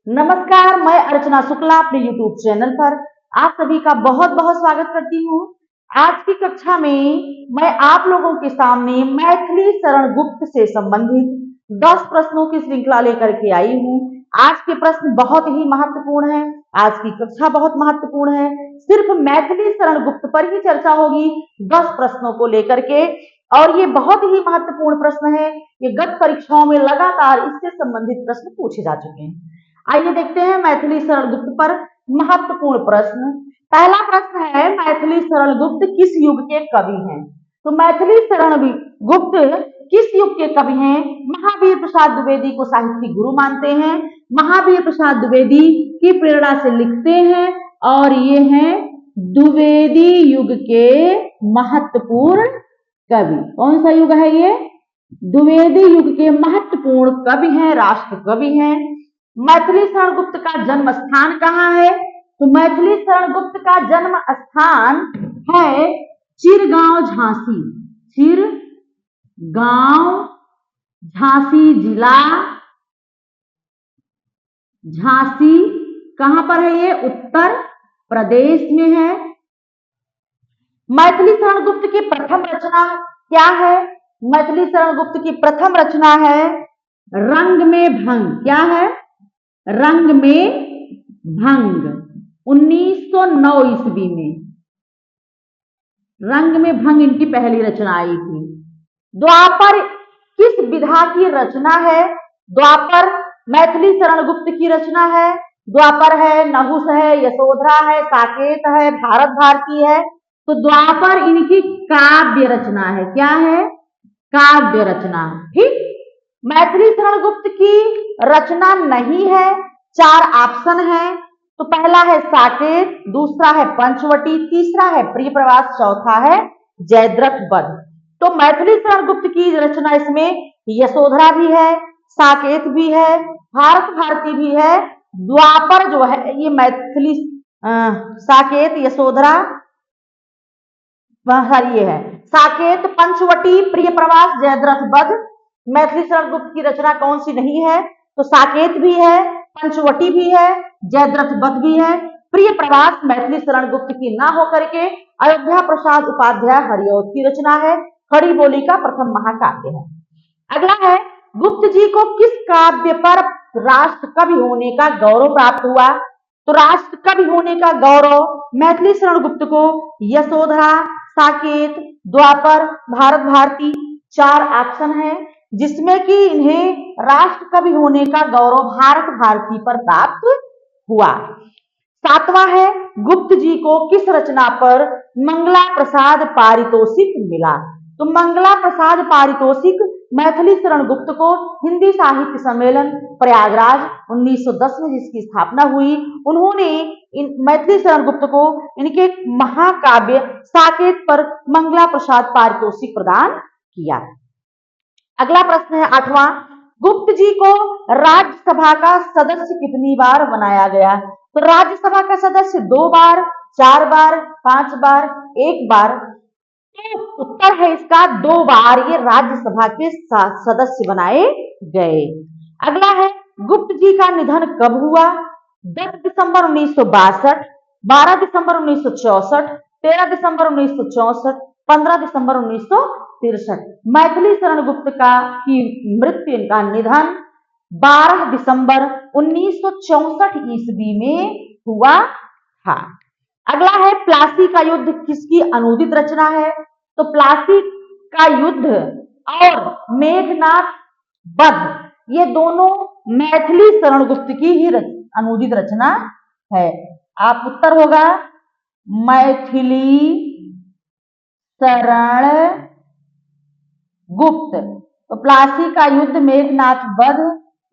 नमस्कार, मैं अर्चना शुक्ला अपने YouTube चैनल पर आप सभी का बहुत बहुत स्वागत करती हूँ। आज की कक्षा में मैं आप लोगों के सामने मैथिली शरण गुप्त से संबंधित 10 प्रश्नों की श्रृंखला लेकर के आई हूँ। आज के प्रश्न बहुत ही महत्वपूर्ण है। आज की कक्षा बहुत महत्वपूर्ण है। सिर्फ मैथिली शरण गुप्त पर ही चर्चा होगी 10 प्रश्नों को लेकर के, और ये बहुत ही महत्वपूर्ण प्रश्न है। ये गत परीक्षाओं में लगातार इससे संबंधित प्रश्न पूछे जा चुके हैं। आइए देखते हैं मैथिली शरण गुप्त पर महत्वपूर्ण प्रश्न। पहला प्रश्न है, मैथिली शरण गुप्त किस युग के कवि हैं? तो मैथिली शरण गुप्त किस युग के कवि हैं? महावीर प्रसाद द्विवेदी को साहित्यिक गुरु मानते हैं। महावीर प्रसाद द्विवेदी की प्रेरणा से लिखते हैं और ये हैं द्विवेदी युग के महत्वपूर्ण कवि। कौन सा युग है ये? द्विवेदी युग के महत्वपूर्ण कवि हैं, राष्ट्र कवि हैं। मैथिली शरण गुप्त का जन्म स्थान कहाँ है? तो मैथिली शरण गुप्त का जन्म स्थान है चिरगांव, झांसी। चिरगांव, झांसी जिला, झांसी कहां पर है? ये उत्तर प्रदेश में है। मैथिली शरण गुप्त की प्रथम रचना क्या है? मैथिली शरण गुप्त की प्रथम रचना है रंग में भंग। क्या है? रंग में भंग, 1909 ईस्वी में रंग में भंग इनकी पहली रचना आई थी। द्वापर किस विधा की रचना है? द्वापर मैथिली शरण गुप्त की रचना है। द्वापर है, नहुस है, यशोधरा है, साकेत है, भारत भारती है। तो द्वापर इनकी काव्य रचना है। क्या है? काव्य रचना। ठीक। मैथिली शरण गुप्त की रचना नहीं है। 4 ऑप्शन है। तो पहला है साकेत, दूसरा है पंचवटी, तीसरा है प्रिय प्रवास, चौथा है जयद्रथ वध। तो मैथिली शरण गुप्त की रचना इसमें यशोधरा भी है, साकेत भी है, भारत भारती भी है। द्वापर जो है ये मैथिली साकेत, यशोधरा, ये है साकेत, पंचवटी, प्रिय प्रवास, जयद्रथ वध। मैथिली शरण गुप्त की रचना कौन सी नहीं है? तो साकेत भी है, पंचवटी भी है, जयद्रथ वध भी है। प्रिय प्रवास मैथिली शरण गुप्त की ना होकर के अयोध्या प्रसाद उपाध्याय हरिऔध की रचना है। खड़ी बोली का प्रथम महाकाव्य है। अगला है, गुप्त जी को किस काव्य पर राष्ट्र कवि होने का गौरव प्राप्त हुआ? तो राष्ट्र कवि होने का गौरव मैथिली शरण गुप्त को यशोधरा, साकेत, द्वापर, भारत भारती, 4 ऑप्शन है, जिसमें कि इन्हें राष्ट्र कवि होने का गौरव भारत भारती पर प्राप्त हुआ। 7वां है, गुप्त जी को किस रचना पर मंगला प्रसाद पारितोषिक मिला? तो मंगला प्रसाद पारितोषिक मैथिली शरण गुप्त को हिंदी साहित्य सम्मेलन प्रयागराज 1910 में जिसकी स्थापना हुई, उन्होंने मैथिली शरण गुप्त को इनके महाकाव्य साकेत पर मंगला प्रसाद पारितोषिक प्रदान किया। अगला प्रश्न है 8वां, गुप्त जी को राज्यसभा का सदस्य कितनी बार बनाया गया? तो राज्यसभा का सदस्य 2 बार, 4 बार, 5 बार, 1 बार। तो उत्तर है इसका 2 बार ये राज्यसभा के सदस्य बनाए गए। अगला है, गुप्त जी का निधन कब हुआ? 10 दिसंबर 1962, 12 दिसंबर 1964, 13 दिसंबर 1964, 15 दिसंबर 1963। मैथिली शरण गुप्त की मृत्यु, इनका निधन 12 दिसंबर 1964 ईस्वी में हुआ था। अगला है, प्लासी का युद्ध किसकी अनुदित रचना है? तो प्लासी का युद्ध और मेघनाथ वध ये दोनों मैथिली शरण गुप्त की ही अनुदित रचना है। आप उत्तर होगा मैथिली शरण गुप्त। तो प्लासी का युद्ध, मेघनाथ वध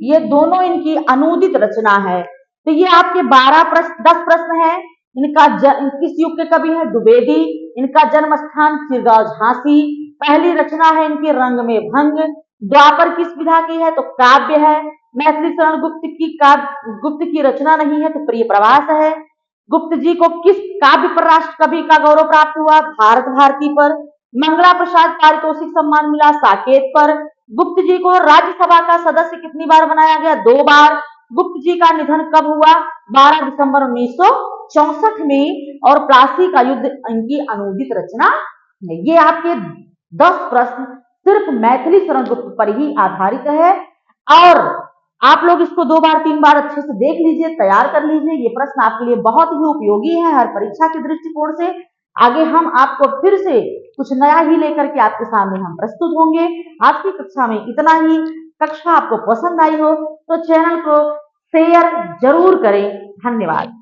ये दोनों इनकी अनुदित रचना है। तो ये आपके 10 प्रश्न है। इनका किस युग के कवि है? द्विवेदी। इनका जन्म स्थान चिरगांव, झांसी। पहली रचना है इनकी रंग में भंग। द्वापर किस विधा की है? तो काव्य है। मैथिली शरण गुप्त की रचना नहीं है तो प्रिय प्रवास है। गुप्त जी को किस काव्य पर राष्ट्र कवि का गौरव प्राप्त हुआ? भारत भारती पर। मंगला प्रसाद पारितोषिक सम्मान मिला साकेत पर। गुप्त जी को राज्यसभा का सदस्य कितनी बार बनाया गया? 2 बार। गुप्त जी का निधन कब हुआ? 12 दिसंबर 1964 में, और प्लासी का युद्ध इनकी अनूदित रचना है। ये आपके 10 प्रश्न सिर्फ मैथिली शरण गुप्त पर ही आधारित है, और आप लोग इसको 2 बार 3 बार अच्छे से देख लीजिए, तैयार कर लीजिए। ये प्रश्न आपके लिए बहुत ही उपयोगी है हर परीक्षा के दृष्टिकोण से। आगे हम आपको फिर से कुछ नया ही लेकर के आपके सामने हम प्रस्तुत होंगे। आज की कक्षा में इतना ही। कक्षा आपको पसंद आई हो तो चैनल को शेयर जरूर करें। धन्यवाद।